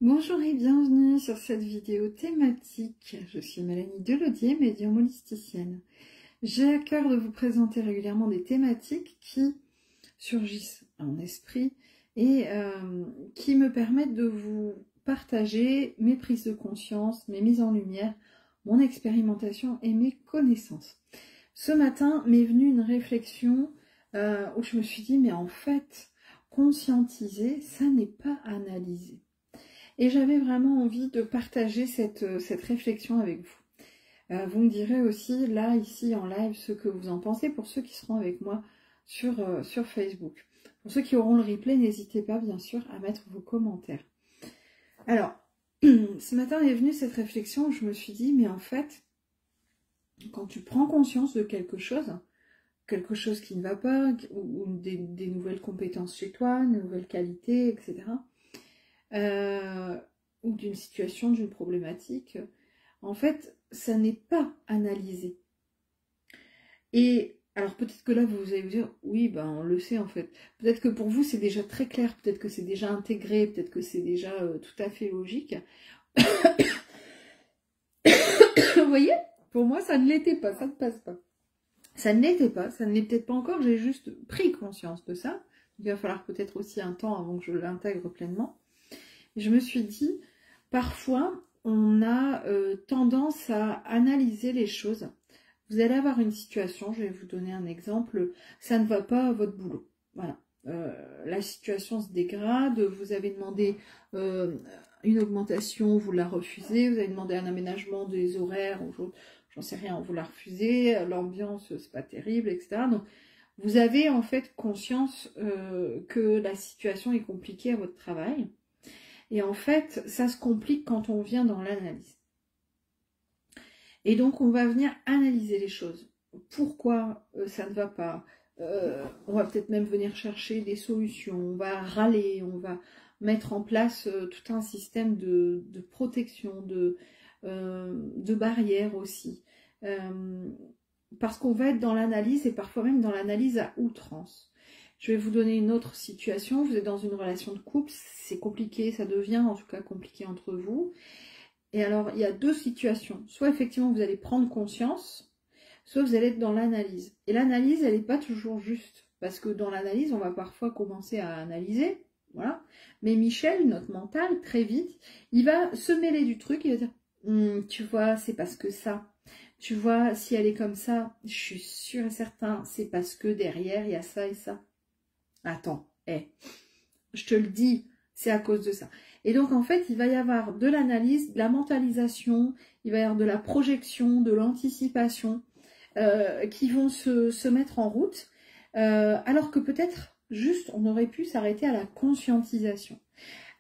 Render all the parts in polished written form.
Bonjour et bienvenue sur cette vidéo thématique. Je suis Mélanie Delaudier, médium holisticienne. J'ai à cœur de vous présenter régulièrement des thématiques qui surgissent à mon esprit et qui me permettent de vous partager mes prises de conscience, mes mises en lumière, mon expérimentation et mes connaissances. Ce matin m'est venue une réflexion où je me suis dit, mais en fait, conscientiser, ça n'est pas analyser. Et j'avais vraiment envie de partager cette réflexion avec vous. Vous me direz aussi, là, ici, en live, ce que vous en pensez pour ceux qui seront avec moi sur Facebook. Pour ceux qui auront le replay, n'hésitez pas, bien sûr, à mettre vos commentaires. Alors, ce matin est venue cette réflexion où je me suis dit, mais en fait, quand tu prends conscience de quelque chose qui ne va pas, ou des nouvelles compétences chez toi, une nouvelle qualité, etc., ou d'une situation, d'une problématique, en fait, ça n'est pas analysé. Et alors peut-être que là, vous allez vous dire, oui, ben on le sait en fait. Peut-être que pour vous, c'est déjà très clair, peut-être que c'est déjà intégré, peut-être que c'est déjà tout à fait logique. Vous voyez, pour moi, ça ne l'était pas, ça ne passe pas. Ça ne l'était pas, ça ne l'est peut-être pas encore, j'ai juste pris conscience de ça. Il va falloir peut-être aussi un temps avant que je l'intègre pleinement. Je me suis dit, parfois, on a tendance à analyser les choses. Vous allez avoir une situation, je vais vous donner un exemple, ça ne va pas à votre boulot. Voilà, la situation se dégrade, vous avez demandé une augmentation, vous la refusez, vous avez demandé un aménagement des horaires, j'en sais rien, vous la refusez, l'ambiance, c'est pas terrible, etc. Donc, vous avez en fait conscience que la situation est compliquée à votre travail. Et en fait, ça se complique quand on vient dans l'analyse. Et donc, on va venir analyser les choses. Pourquoi ça ne va pas? On va peut-être même venir chercher des solutions. On va râler, on va mettre en place tout un système de protection, de barrières aussi. Parce qu'on va être dans l'analyse et parfois même dans l'analyse à outrance. Je vais vous donner une autre situation. Vous êtes dans une relation de couple, c'est compliqué, ça devient en tout cas compliqué entre vous. Et alors, il y a deux situations. Soit effectivement, vous allez prendre conscience, soit vous allez être dans l'analyse. Et l'analyse, elle n'est pas toujours juste. Parce que dans l'analyse, on va parfois commencer à analyser. Voilà. Mais Michel, notre mental, très vite, il va se mêler du truc. Il va dire, tu vois, c'est parce que ça. Tu vois, si elle est comme ça, je suis sûre et certain, c'est parce que derrière, il y a ça et ça. Attends, je te le dis, c'est à cause de ça. Et donc, en fait, il va y avoir de l'analyse, de la mentalisation, il va y avoir de la projection, de l'anticipation qui vont se mettre en route, alors que peut-être, juste, on aurait pu s'arrêter à la conscientisation.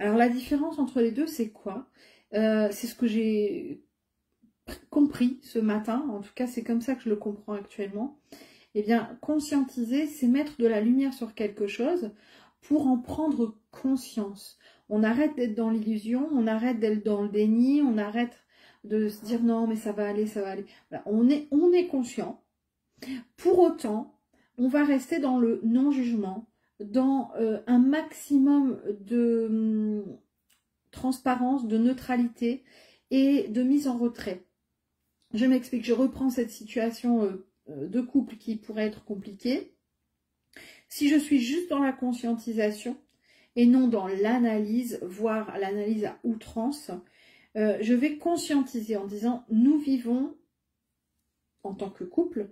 Alors, la différence entre les deux, c'est quoi? C'est ce que j'ai compris ce matin, en tout cas, c'est comme ça que je le comprends actuellement. Eh bien, conscientiser, c'est mettre de la lumière sur quelque chose pour en prendre conscience. On arrête d'être dans l'illusion, on arrête d'être dans le déni, on arrête de se dire non mais ça va aller, ça va aller. Voilà, on est conscient. Pour autant, on va rester dans le non-jugement, dans un maximum de transparence, de neutralité et de mise en retrait. Je m'explique, je reprends cette situation de couple qui pourrait être compliquée. Si je suis juste dans la conscientisation et non dans l'analyse, voire l'analyse à outrance, je vais conscientiser en disant nous vivons en tant que couple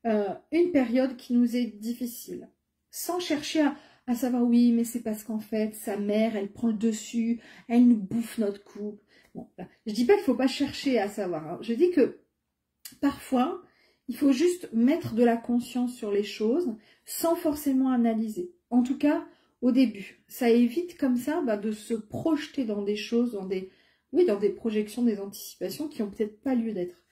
une période qui nous est difficile, sans chercher à savoir oui mais c'est parce qu'en fait sa mère elle prend le dessus, elle nous bouffe notre couple. Bon, là, je dis pas qu'il faut pas chercher à savoir, hein. Je dis que parfois, il faut juste mettre de la conscience sur les choses sans forcément analyser. En tout cas, au début. Ça évite comme ça de se projeter dans des choses, dans des projections, des anticipations qui n'ont peut-être pas lieu d'être.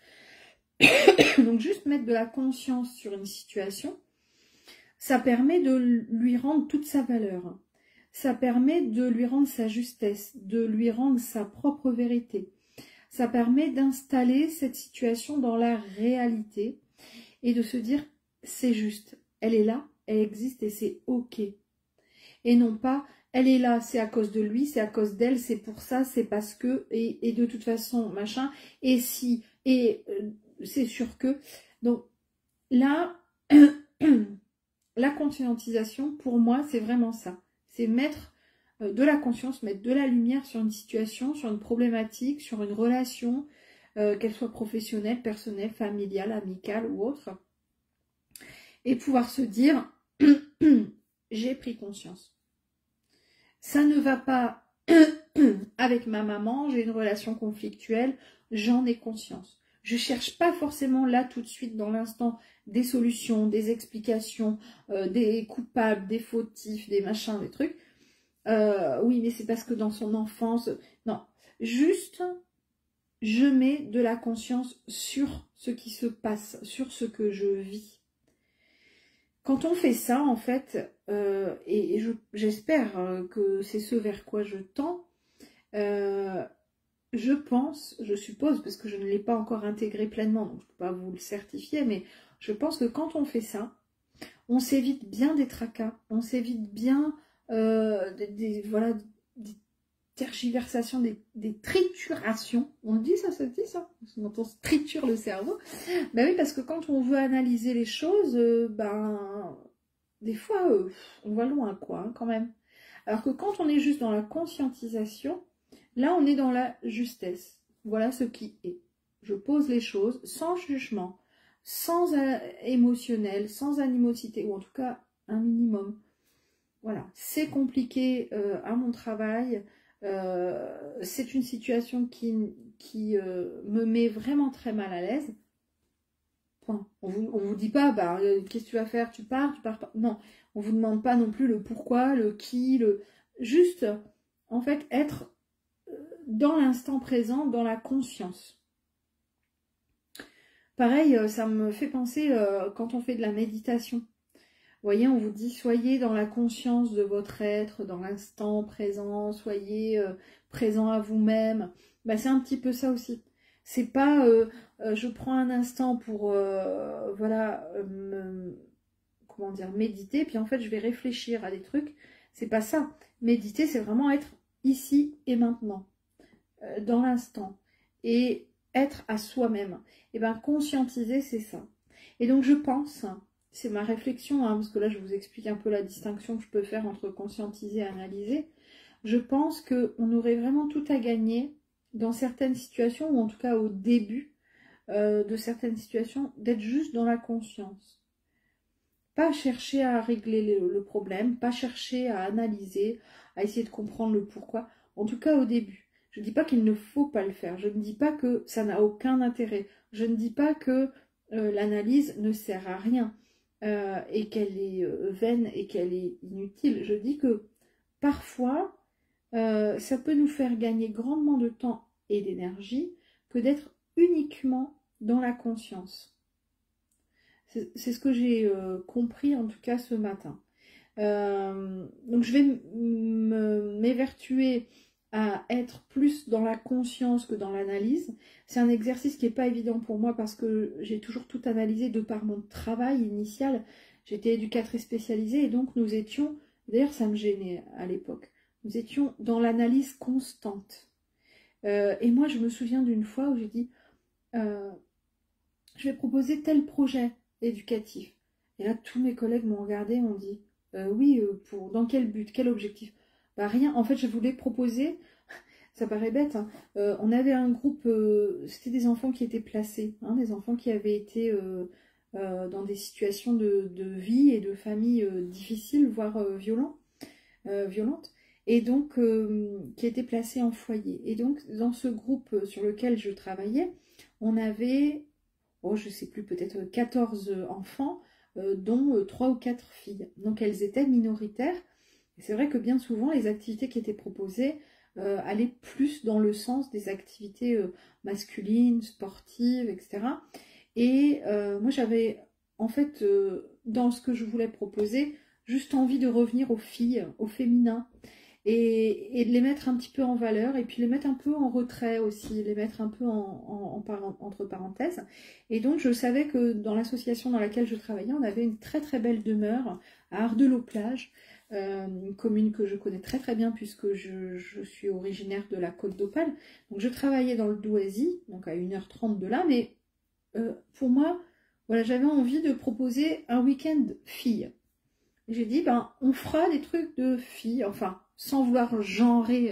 Donc juste mettre de la conscience sur une situation, ça permet de lui rendre toute sa valeur. Ça permet de lui rendre sa justesse, de lui rendre sa propre vérité. Ça permet d'installer cette situation dans la réalité et de se dire c'est juste, elle est là, elle existe et c'est ok. Et non pas elle est là, c'est à cause de lui, c'est à cause d'elle, c'est pour ça, c'est parce que, et de toute façon, machin, et si, et c'est sûr que. Donc là, la conscientisation, pour moi, c'est vraiment ça. C'est mettre de la conscience, mettre de la lumière sur une situation, sur une problématique, sur une relation, qu'elle soit professionnelle, personnelle, familiale, amicale ou autre, et pouvoir se dire, j'ai pris conscience. Ça ne va pas avec ma maman, j'ai une relation conflictuelle, j'en ai conscience. Je cherche pas forcément là tout de suite dans l'instant des solutions, des explications, des coupables, des fautifs, des machins, des trucs. Oui, mais c'est parce que dans son enfance... Non, juste, je mets de la conscience sur ce qui se passe, sur ce que je vis. Quand on fait ça, en fait, et j'espère que c'est ce vers quoi je tends, je pense, je suppose, parce que je ne l'ai pas encore intégré pleinement, donc je ne peux pas vous le certifier, mais je pense que quand on fait ça, on s'évite bien des tracas, on s'évite bien voilà, des tergiversations, des triturations. On dit ça, ça se dit ça, quand on se triture le cerveau. Ben oui, parce que quand on veut analyser les choses, ben des fois, on va loin, quoi, hein, quand même. Alors que quand on est juste dans la conscientisation, là, on est dans la justesse. Voilà ce qui est. Je pose les choses sans jugement, sans émotionnel, sans animosité, ou en tout cas un minimum. Voilà, c'est compliqué à mon travail. C'est une situation qui me met vraiment très mal à l'aise. Point. On vous dit pas, bah, qu'est-ce que tu vas faire, tu pars pas. Non, on vous demande pas non plus le pourquoi, le qui, juste, en fait, être dans l'instant présent, dans la conscience. Pareil, ça me fait penser quand on fait de la méditation. Vous voyez, on vous dit, soyez dans la conscience de votre être, dans l'instant présent, soyez présent à vous-même. Bah, c'est un petit peu ça aussi. C'est pas, je prends un instant pour, voilà, comment dire, méditer, puis en fait, je vais réfléchir à des trucs. C'est pas ça. Méditer, c'est vraiment être ici et maintenant, dans l'instant, et être à soi-même. Et bien, conscientiser, c'est ça. Et donc, je pense... C'est ma réflexion, hein, parce que là, je vous explique un peu la distinction que je peux faire entre conscientiser et analyser. Je pense qu'on aurait vraiment tout à gagner dans certaines situations, ou en tout cas au début de certaines situations, d'être juste dans la conscience. Pas chercher à régler le problème, pas chercher à analyser, à essayer de comprendre le pourquoi. En tout cas au début. Je ne dis pas qu'il ne faut pas le faire. Je ne dis pas que ça n'a aucun intérêt. Je ne dis pas que l'analyse ne sert à rien. Et qu'elle est vaine et qu'elle est inutile. Je dis que parfois, ça peut nous faire gagner grandement de temps et d'énergie que d'être uniquement dans la conscience. C'est ce que j'ai compris en tout cas ce matin. Donc je vais m'évertuer à être plus dans la conscience que dans l'analyse. C'est un exercice qui n'est pas évident pour moi parce que j'ai toujours tout analysé de par mon travail initial. J'étais éducatrice spécialisée et donc nous étions, d'ailleurs ça me gênait à l'époque, nous étions dans l'analyse constante. Et moi je me souviens d'une fois où j'ai dit, je vais proposer tel projet éducatif. Et là tous mes collègues m'ont regardé et m'ont dit, oui, dans quel but, quel objectif? Bah rien, en fait je voulais proposer, ça paraît bête, hein, on avait un groupe, c'était des enfants qui étaient placés, hein, des enfants qui avaient été dans des situations de vie et de famille difficiles, voire violentes, et donc qui étaient placés en foyer. Et donc dans ce groupe sur lequel je travaillais, on avait, oh je sais plus, peut-être 14 enfants, dont 3 ou 4 filles. Donc elles étaient minoritaires. Et c'est vrai que bien souvent, les activités qui étaient proposées allaient plus dans le sens des activités masculines, sportives, etc. Et moi, j'avais, en fait, dans ce que je voulais proposer, juste envie de revenir aux filles, au féminin, et de les mettre un petit peu en valeur, et puis les mettre un peu en retrait aussi, les mettre un peu entre parenthèses. Et donc, je savais que dans l'association dans laquelle je travaillais, on avait une très très belle demeure à Ardelot-Plage, une commune que je connais très très bien puisque je suis originaire de la Côte d'Opale. Donc je travaillais dans le Douaisis, donc à 1h30 de là, mais pour moi, voilà, j'avais envie de proposer un week-end fille. J'ai dit, ben, on fera des trucs de filles, enfin, sans vouloir genrer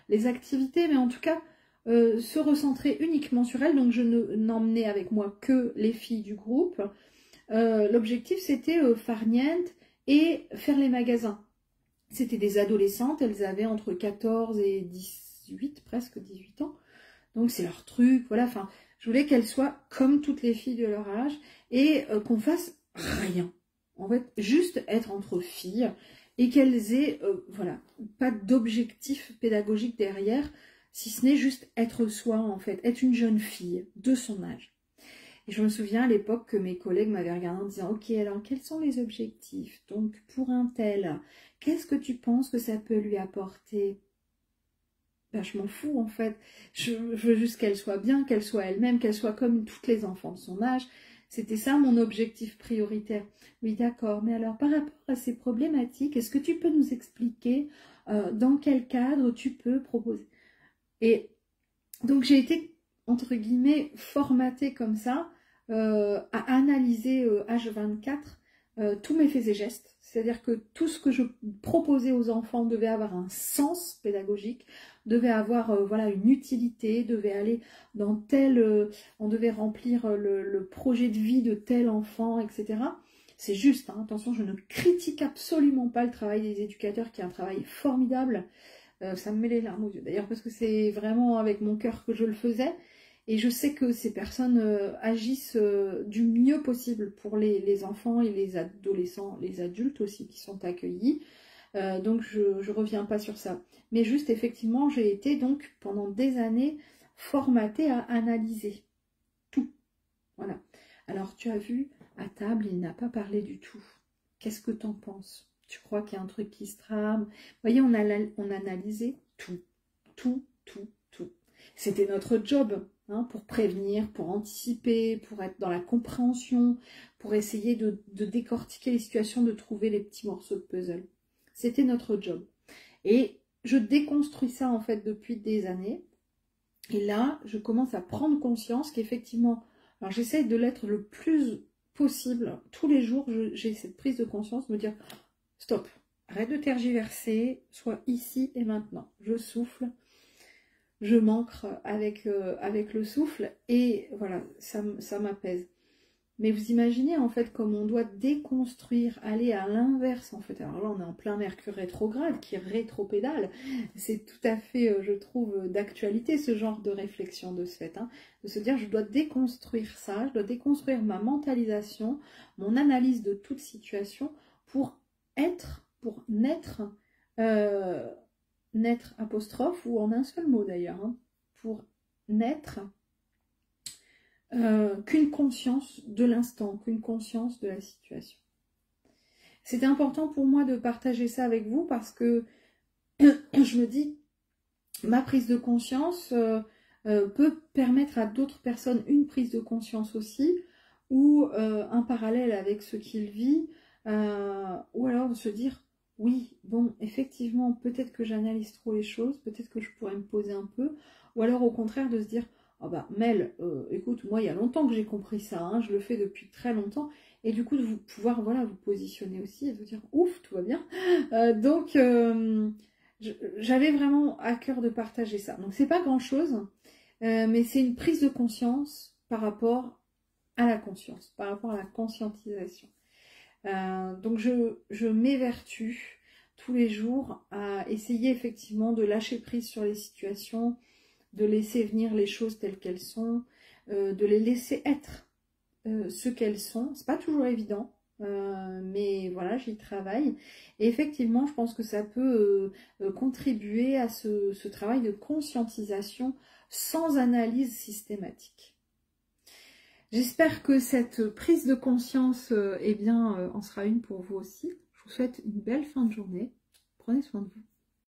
les activités, mais en tout cas, se recentrer uniquement sur elles. Donc, je n'emmenais avec moi que les filles du groupe. L'objectif, c'était farniente et faire les magasins. C'était des adolescentes, elles avaient entre 14 et 18, presque 18 ans. Donc, c'est leur truc, voilà, enfin, je voulais qu'elles soient comme toutes les filles de leur âge et qu'on fasse rien. En fait, juste être entre filles et qu'elles aient, voilà, pas d'objectif pédagogique derrière, si ce n'est juste être soi, en fait, être une jeune fille de son âge. Et je me souviens à l'époque que mes collègues m'avaient regardé en disant « Ok, alors quels sont les objectifs? Donc, pour un tel, qu'est-ce que tu penses que ça peut lui apporter ?» Ben, je m'en fous, en fait. Je veux juste qu'elle soit bien, qu'elle soit elle-même, qu'elle soit comme toutes les enfants de son âge. C'était ça mon objectif prioritaire. Oui, d'accord, mais alors par rapport à ces problématiques, est-ce que tu peux nous expliquer dans quel cadre tu peux proposer? Et donc j'ai été, entre guillemets, formatée comme ça, à analyser H24 tous mes faits et gestes. C'est-à-dire que tout ce que je proposais aux enfants devait avoir un sens pédagogique, devait avoir voilà, une utilité, devait aller dans tel... on devait remplir le projet de vie de tel enfant, etc. C'est juste, hein, attention, je ne critique absolument pas le travail des éducateurs, qui est un travail formidable. Ça me met les larmes aux yeux, d'ailleurs, parce que c'est vraiment avec mon cœur que je le faisais. Et je sais que ces personnes agissent du mieux possible pour les enfants et les adolescents, les adultes aussi qui sont accueillis. Donc je ne reviens pas sur ça. Mais juste effectivement, j'ai été donc pendant des années formatée à analyser tout. Voilà. Alors tu as vu, à table, il n'a pas parlé du tout. Qu'est-ce que tu en penses? Tu crois qu'il y a un truc qui se trame? Vous voyez, on analysait tout, tout, tout, tout. C'était notre job. Hein, pour prévenir, pour anticiper, pour être dans la compréhension, pour essayer de décortiquer les situations, de trouver les petits morceaux de puzzle. C'était notre job. Et je déconstruis ça en fait depuis des années. Et là, je commence à prendre conscience qu'effectivement, alors j'essaie de l'être le plus possible. Tous les jours, j'ai cette prise de conscience, de me dire, stop, arrête de tergiverser, sois ici et maintenant. Je souffle. Je m'ancre avec le souffle et voilà, ça m'apaise. Mais vous imaginez en fait comme on doit déconstruire, aller à l'inverse en fait. Alors là on est en plein Mercure rétrograde qui rétropédale. C'est tout à fait, je trouve, d'actualité ce genre de réflexion de ce fait. Hein, de se dire je dois déconstruire ça, je dois déconstruire ma mentalisation, mon analyse de toute situation pour être, pour naître... naître apostrophe ou en un seul mot d'ailleurs, hein, pour n'être qu'une conscience de l'instant, qu'une conscience de la situation. C'était important pour moi de partager ça avec vous parce que je me dis, ma prise de conscience peut permettre à d'autres personnes une prise de conscience aussi, ou un parallèle avec ce qu'il vit, ou alors de se dire, oui, bon, effectivement, peut-être que j'analyse trop les choses, peut-être que je pourrais me poser un peu, ou alors au contraire de se dire, ah bah Mel, écoute, moi il y a longtemps que j'ai compris ça, hein, je le fais depuis très longtemps, et du coup de vous pouvoir voilà, vous positionner aussi et de vous dire, ouf, tout va bien. Donc j'avais vraiment à cœur de partager ça. Donc c'est pas grand-chose, mais c'est une prise de conscience par rapport à la conscience, par rapport à la conscientisation. Donc je m'évertue tous les jours à essayer effectivement de lâcher prise sur les situations, de laisser venir les choses telles qu'elles sont, de les laisser être ce qu'elles sont. C'est pas toujours évident, mais voilà, j'y travaille. Et effectivement, je pense que ça peut contribuer à ce travail de conscientisation sans analyse systématique. J'espère que cette prise de conscience en sera une pour vous aussi. Je vous souhaite une belle fin de journée. Prenez soin de vous.